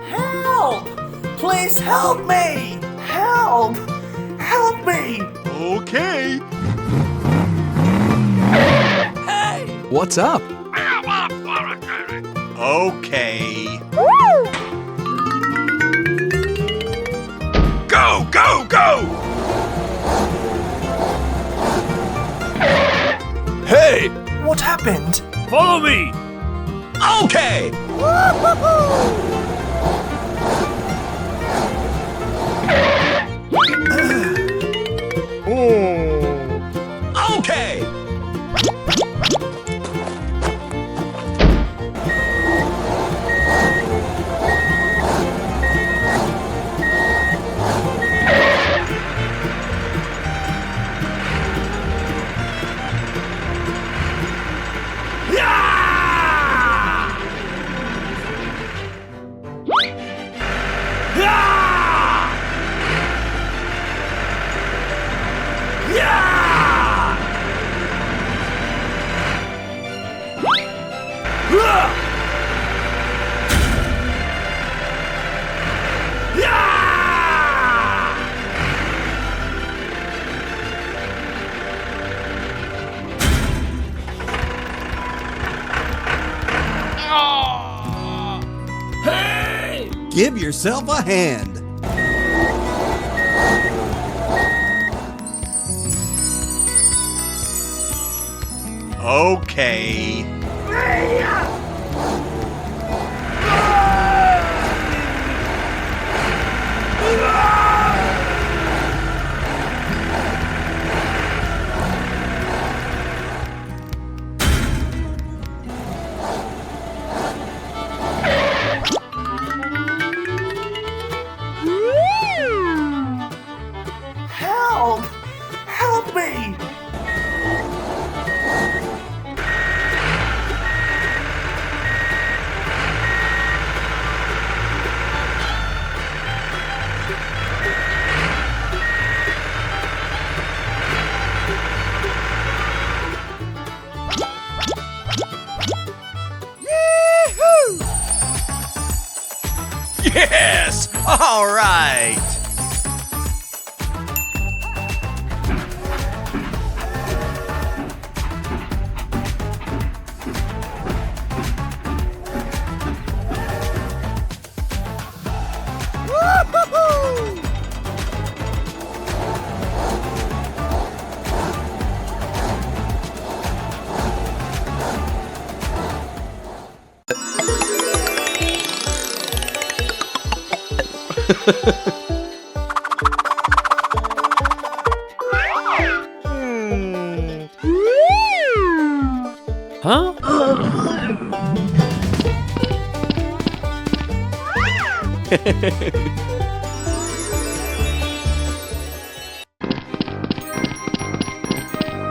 Help! Please help me! Help! Help me! Okay. Hey! What's up? Okay. Go, go, go! Hey! What happened? Follow me! Okay. Okay. Give yourself a hand. Okay. Help! Help me! Yes! All right. Huh?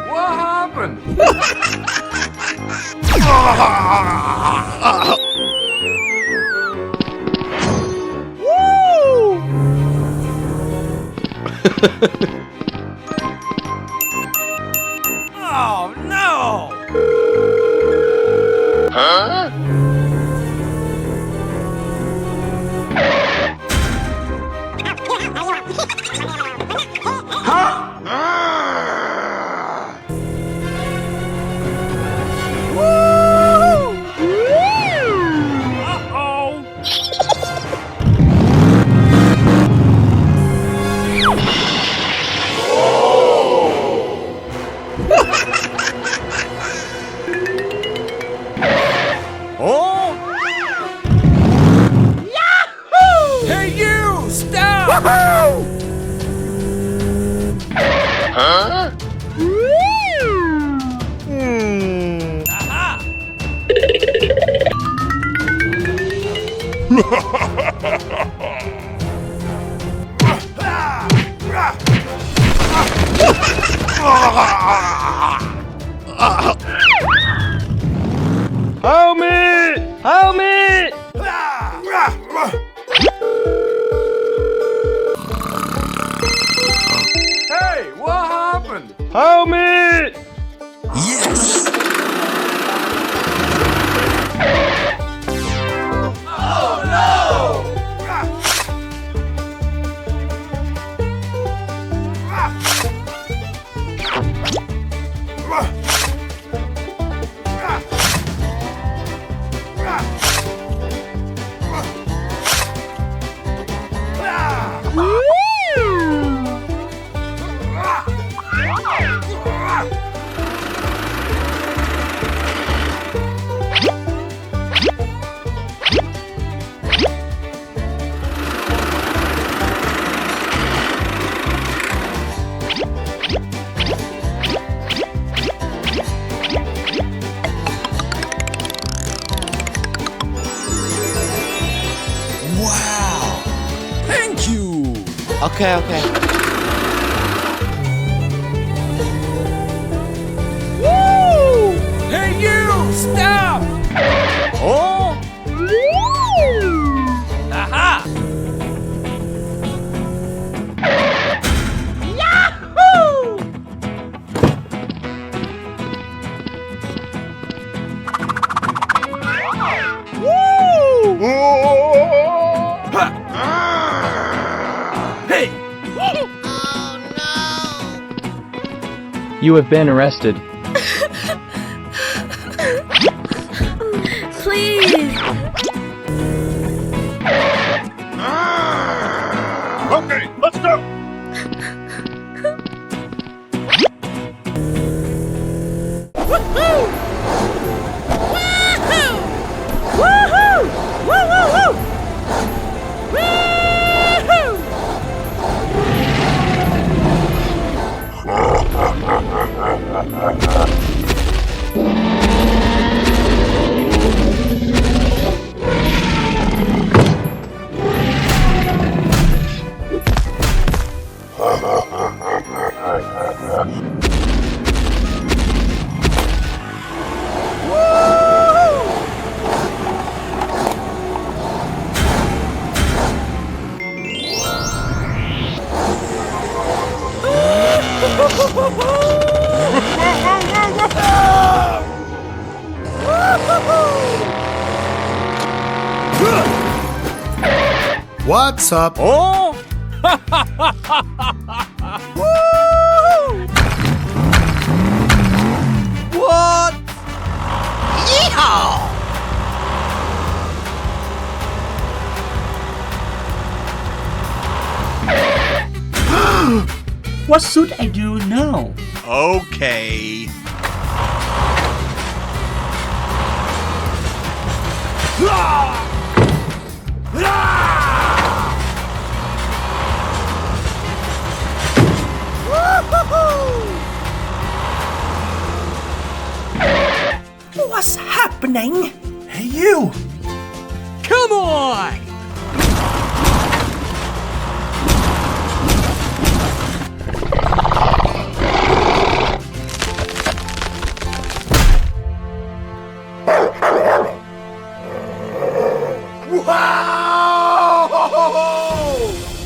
What happened? Oh no! Hey you! Stop! Help me! Help me! Hey, what happened? Help me! Yes! Wow! Thank you! Okay, okay. Woo! Hey, you! Stop! Oh! Aha! Yahoo! Hey! You have been arrested. Please. Okay, let's go. What's up? Oh! What? Yeehaw! What should I do now? Okay. What's happening? Hey, you! Come on!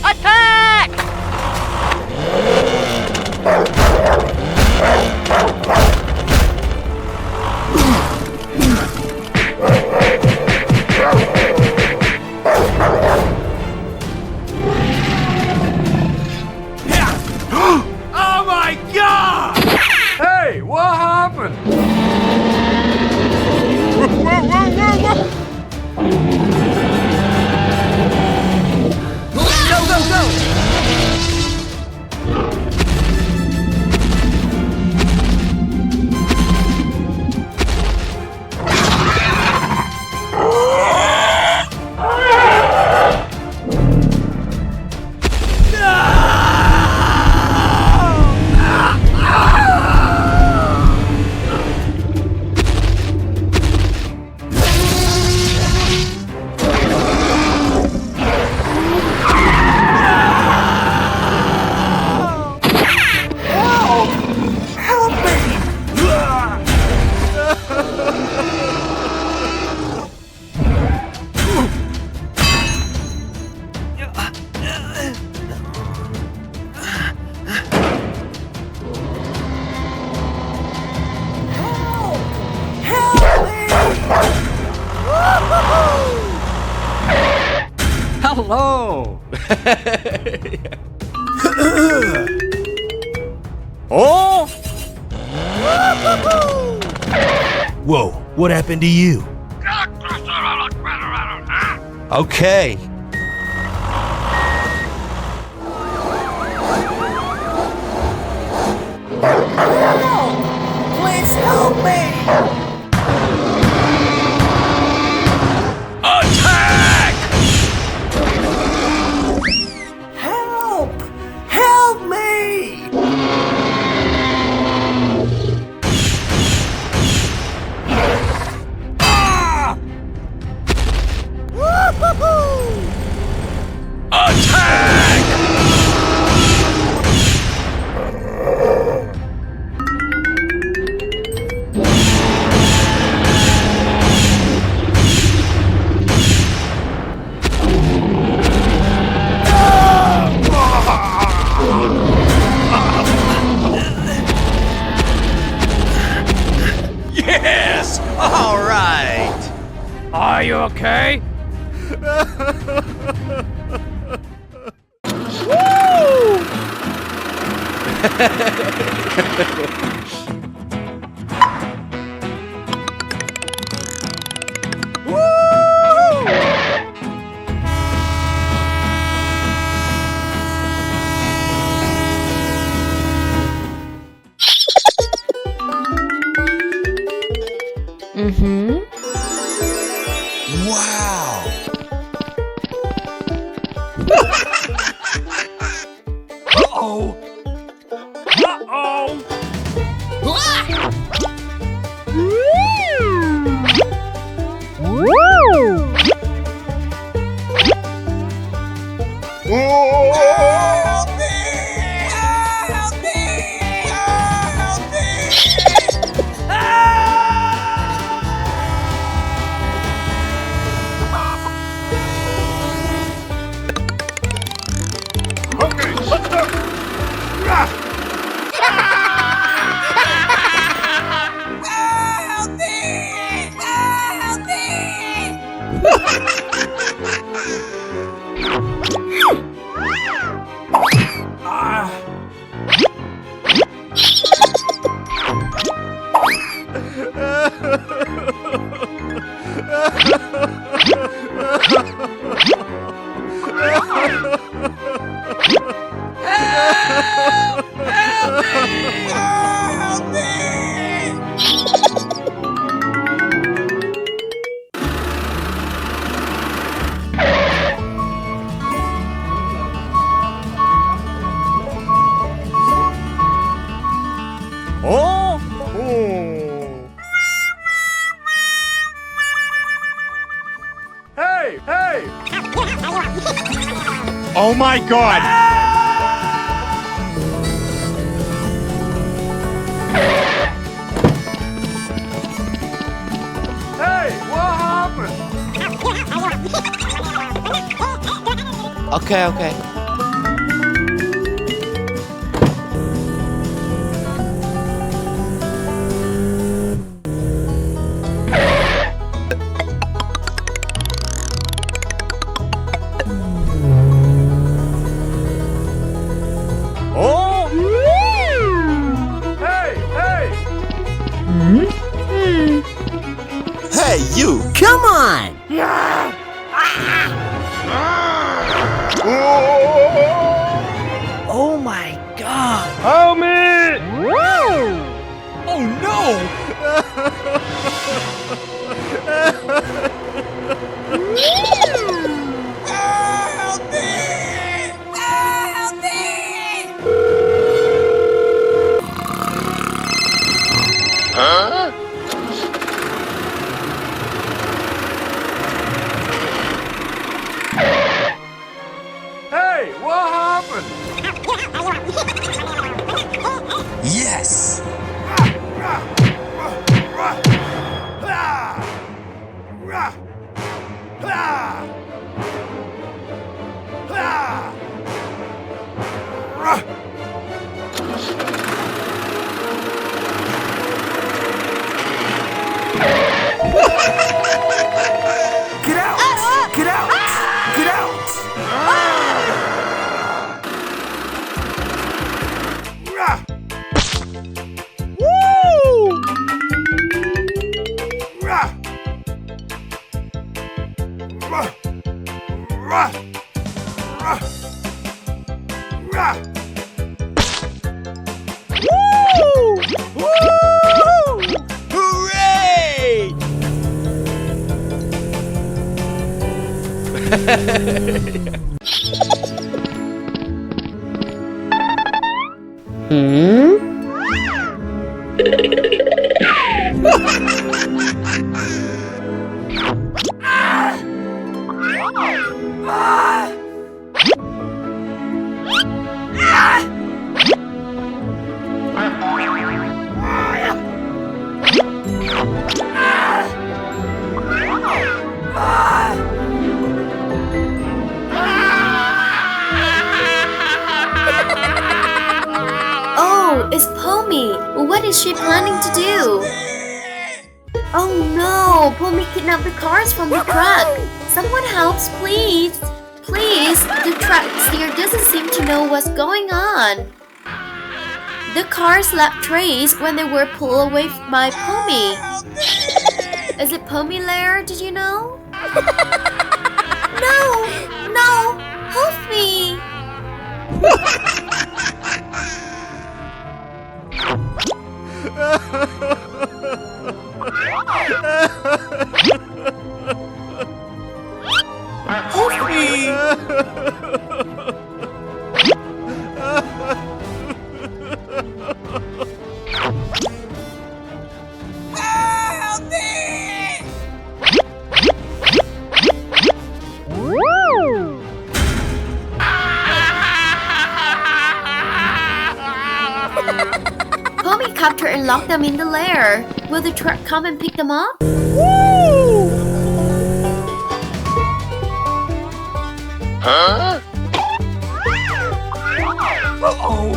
Attack! Oh my god! Hey, what happened? Hello. Oh? Whoa, what happened to you? Okay. Please help me! Attack! Help! Help me! Woo-hoo-hoo! Attack! Yes! All right! Are you okay? Wow. Uh-oh. Uh-oh. Help me! Help me! Help me! Okay, let's go! Help me! Help me! Help me! Oh? Hey, hey. Oh my god! Hey, what happened? Okay, okay. Oh? Hey, hey. Hey, you! Come on! Oh my god! Help me. Oh no! Help me! Help me! Hey, what happened? Yes! Hooray! Oh, it's Pommy. What is she planning to do? Oh no, Pommy kidnapped the cars from the truck. Someone helps, please. Please, the truck steer doesn't seem to know what's going on. The cars left trace when they were pulled away by Pommy. Is it Pommy Lair, did you know? No, no, help me. Help me! Help me! Pommy captured and locked them in the lair. Will the truck come and pick them up? Huh? Uh-oh.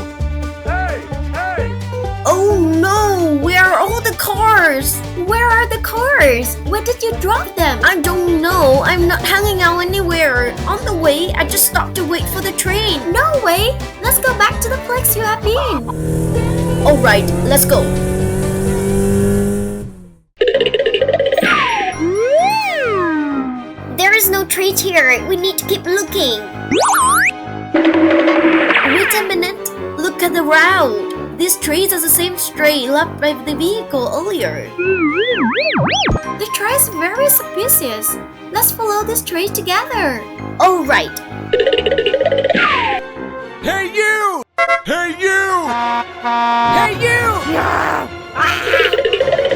Oh no! Where are all the cars? Where are the cars? Where did you drop them? I don't know. I'm not hanging out anywhere. On the way, I just stopped to wait for the train. No way! Let's go back to the place you have been. Alright, let's go. There is no trees here. We need to keep looking. Wait a minute. Look at the road. These trees are the same stray left by the vehicle earlier. The tree is very suspicious. Let's follow this tree together. Alright. Hey you! Hey you! Hey you!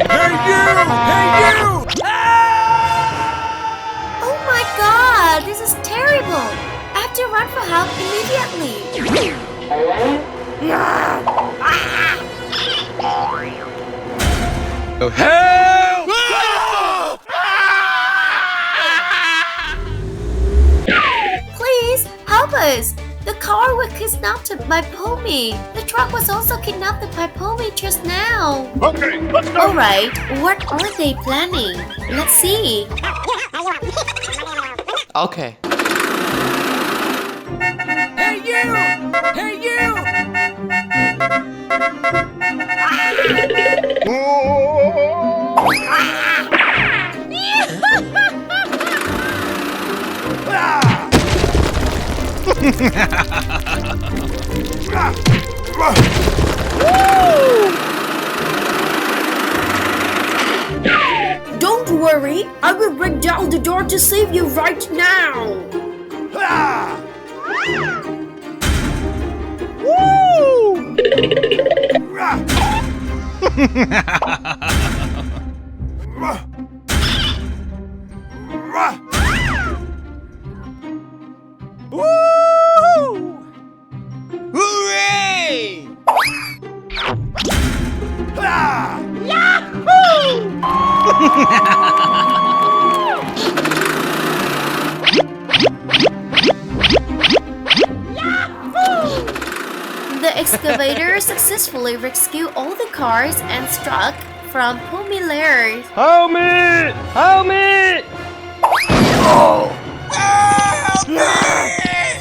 Hey you! Hey you! Oh my god, this is terrible. I have to run for help immediately. Oh, help! Please help us. The car was kidnapped by Pommy. The truck was also kidnapped by Pommy just now. Okay, let's go. Alright, what are they planning? Let's see. Okay. Hey you! Hey you! Don't worry, I will break down the door to save you right now. Hooray! The excavator successfully rescued all the cars and truck from Pommy Lair. Help me! Help me!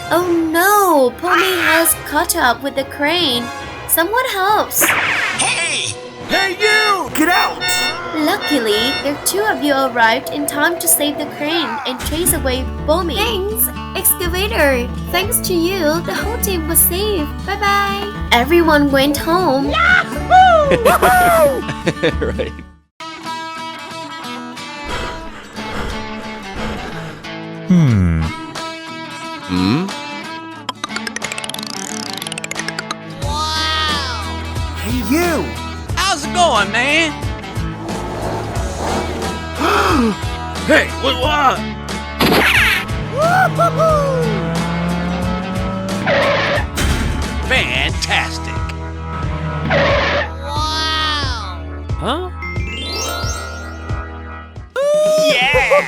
Oh no, Pommy has caught up with the crane. Someone helps. Hey you! Get out! Luckily, the two of you arrived in time to save the crane and chase away Bomi. Thanks, excavator. Thanks to you, the whole team was saved. Bye-bye. Everyone went home. Right. Hey, you! How's it going, man? Hey, what? Fantastic. Huh? Yeah!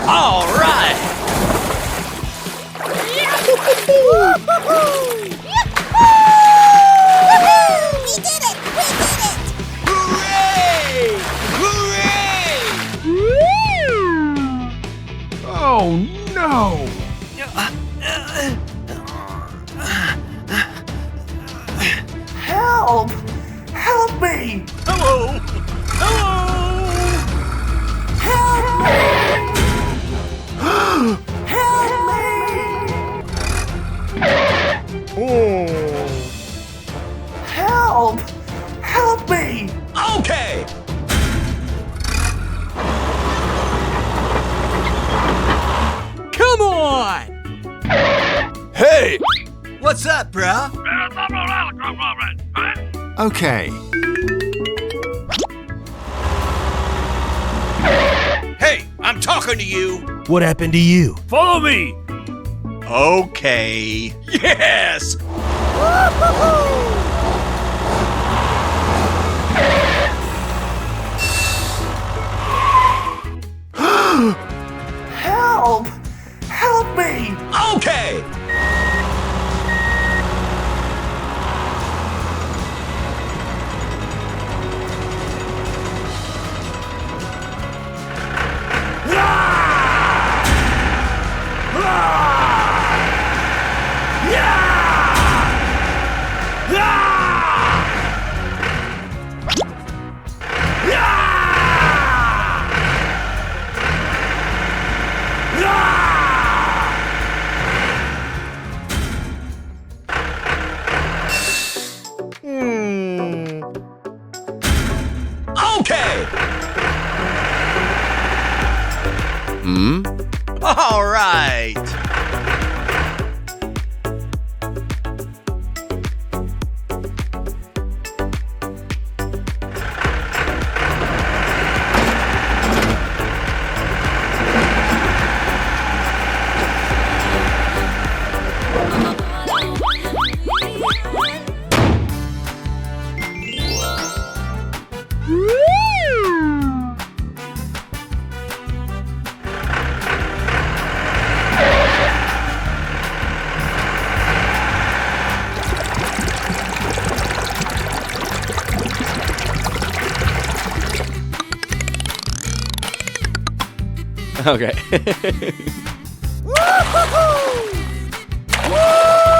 All right. We did it! We did it! Hooray! Hooray! Oh no! Help! Help me! Hello! Hello! Help me! Help me! Oh! Help! Help me! Okay. Come on. Hey! What's up, bro? Okay. Hey, I'm talking to you. What happened to you? Follow me. Okay. Yes. Help! Help me! Okay. Okay. All right. Okay. Woo!